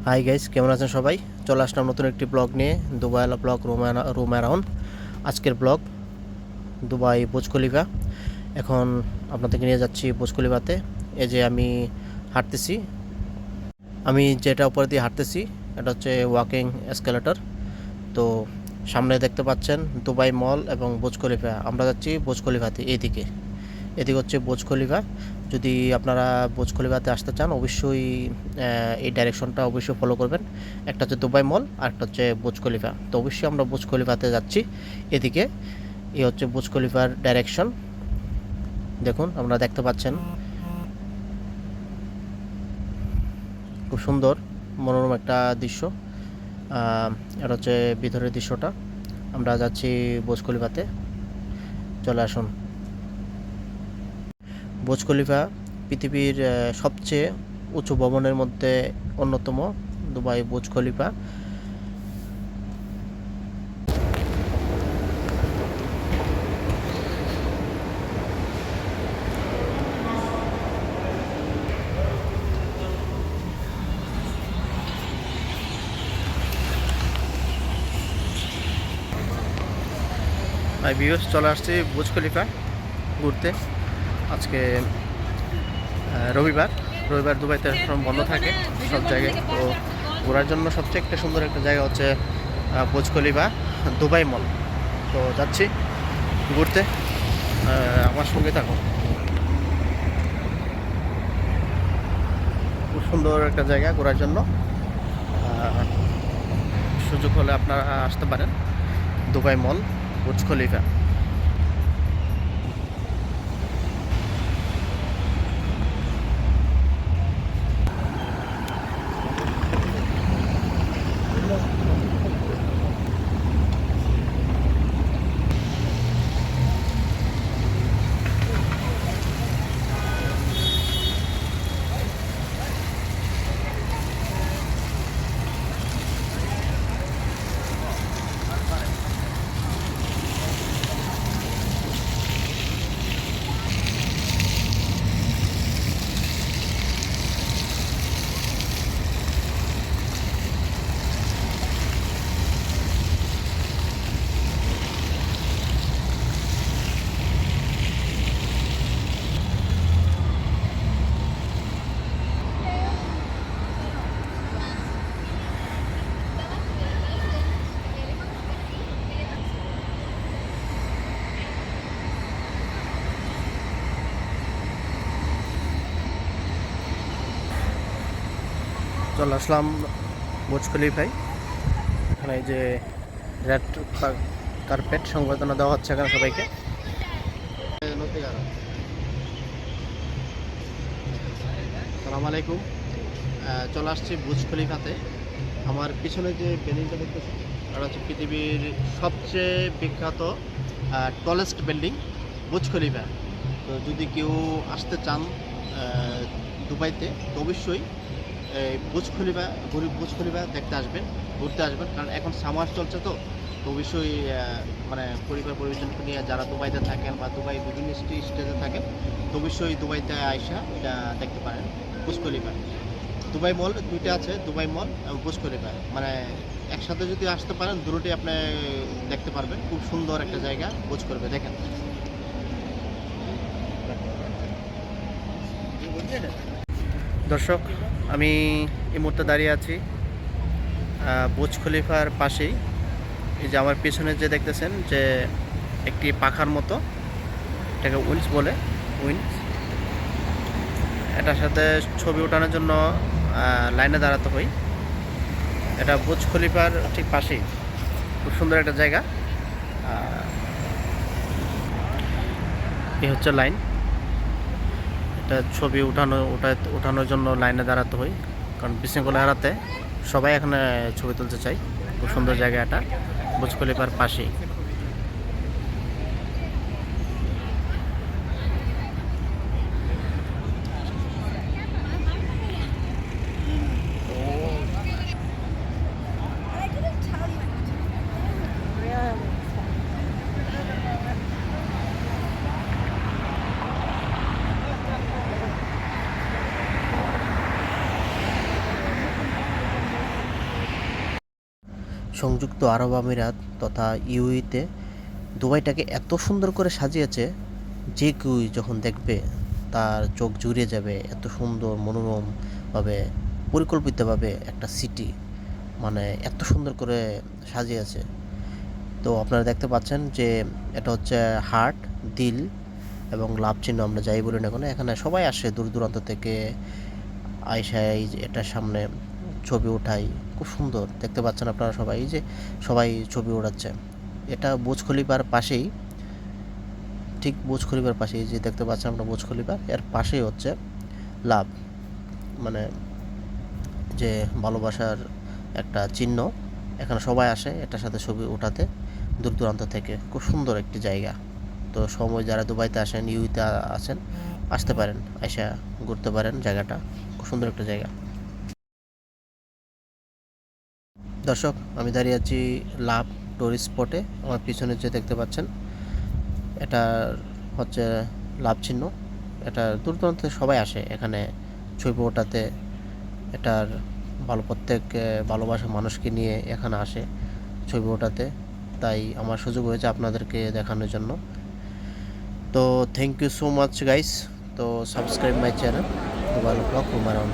Hi guys, কেমন আছেন সবাই? চলে আসলাম নতুন একটি ব্লগ নিয়ে, দুবাই ব্লগ রুম অ্যারাউন্ড। আজকের ব্লগ দুবাই বুর্জ খলিফা। এখন আপনাদেরকে নিয়ে যাচ্ছি বুর্জ খলিফাতে। এই যে আমি হাঁটতেছি, আমি যেটা উপরে দিয়ে হাঁটতেছি এটা হচ্ছে ওয়াকিং এসকেলেটর। তো সামনে দেখতে পাচ্ছেন দুবাই মল এবং বুর্জ খলিফা। আমরা যাচ্ছি বুর্জ খলিফাতে। এদিকে এদিকে হচ্ছে বুর্জ খলিফা। যদি আপনারা বুর্জ খলিফাতে আসতে চান অবশ্যই এই ডাইরেকশনটা অবশ্যই ফলো করবেন। একটা হচ্ছে দুবাই মল আর একটা হচ্ছে বুর্জ খলিফা। তো অবশ্যই আমরা বুর্জ খলিফাতে যাচ্ছি। এদিকে এই হচ্ছে বুর্জ খলিফার ডাইরেকশন। দেখুন, আপনারা দেখতে পাচ্ছেন খুব সুন্দর মনোরম একটা দৃশ্য। এটা হচ্ছে ভিতরের দৃশ্যটা। আমরা যাচ্ছি বুর্জ খলিফাতে। চলে আসুন। বুর্জ খলিফা পৃথিবীর সবচেয়ে উঁচু ভবনের মধ্যে অন্যতম, দুবাই বুর্জ খলিফা। মাই ভিউয়ার্স, চলে আসছি বুর্জ খলিফা ঘুরতে। আজকে রবিবার। রবিবার দুবাইতে সব বন্ধ থাকে সব জায়গায়। তো ঘোরার জন্য সবচেয়ে একটা সুন্দর একটা জায়গা হচ্ছে বুর্জ খলিফা দুবাই মল। তো যাচ্ছি ঘুরতে, আমার সঙ্গে থাকো। খুব সুন্দর একটা জায়গা ঘোরার জন্য। সুযোগ হলে আপনারা আসতে পারেন দুবাই মল বুর্জ খলিফা। চলে আসলাম বুর্জ খলিফায়। এখানে এই যে রেড কার্পেট সংবর্ধনা দেওয়া হচ্ছে এখানে সবাইকে। সালাম আলাইকুম। চলে আসছি বুর্জ খলিফাতে। আমার পিছনে যে বিল্ডিংটা দেখতেছি এটা হচ্ছে পৃথিবীর সবচেয়ে বিখ্যাত টলেস্ট বিল্ডিং বুর্জ খলিফা। তো যদি কেউ আসতে চান দুবাইতে, তো অবশ্যই বুর্জ খলিফা দেখতে আসবেন, ঘুরতে আসবেন। কারণ এখন সামার চলছে, তো অবশ্যই মানে পরিবার পরিজনকে নিয়ে যারা দুবাইতে থাকেন বা দুবাই বিভিন্ন স্টেজে থাকেন, তো অবশ্যই দুবাইতে আইসা এটা দেখতে পারেন বুর্জ খলিফা। দুবাই মল দুইটা আছে, দুবাই মল এবং বুর্জ খলিফা, মানে একসাথে যদি আসতে পারেন দুটোই আপনি দেখতে পারবেন। খুব সুন্দর একটা জায়গা বুর্জ খলিফা। দেখেন দর্শক, আমি এই মুহূর্তে দাঁড়িয়ে আছি বুর্জ খলিফার পাশেই। এই যে আমার পেছনে যে দেখতেছেন যে একটি পাখার মতো, এটাকে উইন্স বলে, উইন্স। এটার সাথে ছবি ওঠানোর জন্য লাইনে দাঁড়াতে হয়। এটা বুর্জ খলিফার ঠিক পাশেই, খুব সুন্দর একটা জায়গা। এই হচ্ছে লাইন। এটা ছবি ওঠানোর জন্য লাইনে দাঁড়াতে হয়, কারণ বিশৃঙ্খলা এড়াতে সবাই এখানে ছবি তুলতে চাই। খুব সুন্দর জায়গা এটা, বুর্জ খলিফার পাশেই। সংযুক্ত আরব আমিরাত তথা ইউএইতে দুবাইটাকে এত সুন্দর করে সাজিয়েছে, যে কেউ যখন দেখবে তার চোখ জুড়িয়ে যাবে। এত সুন্দর মনোরমভাবে পরিকল্পিতভাবে একটা সিটি, মানে এত সুন্দর করে সাজিয়েছে। তো আপনারা দেখতে পাচ্ছেন যে এটা হচ্ছে হার্ট, দিল এবং লাভ চিহ্ন, আমরা যাই বলি না কেন, এখানে সবাই আসে দূর দূরান্ত থেকে আইসা এই যে এটার সামনে ছবি ওঠাই। খুব সুন্দর দেখতে পাচ্ছেন আপনারা সবাই, এই যে সবাই ছবি ওঠাচ্ছে। এটা বুর্জ খলিফার পাশেই, ঠিক বুর্জ খলিফার পাশেই যে দেখতে পাচ্ছেন আমরা বুর্জ খলিফা, এর পাশেই হচ্ছে লাভ, মানে যে ভালোবাসার একটা চিহ্ন। এখানে সবাই আসে এটার সাথে ছবি ওঠাতে দূর দূরান্ত থেকে। খুব সুন্দর একটি জায়গা। তো সময় যারা দুবাইতে আসেন, ইউইতে আছেন, আসতে পারেন, আইসা ঘুরতে পারেন। জায়গাটা খুব সুন্দর একটা জায়গা। দর্শক, আমি দাঁড়িয়ে আছি লাভ টুরিস্ট স্পটে। আমার পিছনে যে দেখতে পাচ্ছেন এটা হচ্ছে লাভ চিহ্ন। এটা দূর দূরান্ত থেকে সবাই আসে এখানে ছবি ওঠাতে। এটার প্রত্যেক ভালোবাসা মানুষকে নিয়ে এখানে আসে ছবি ওঠাতে। তাই আমার সুযোগ হয়েছে আপনাদেরকে দেখানোর জন্য। তো thank you so much guys. তো subscribe my channel Dubai blog room around.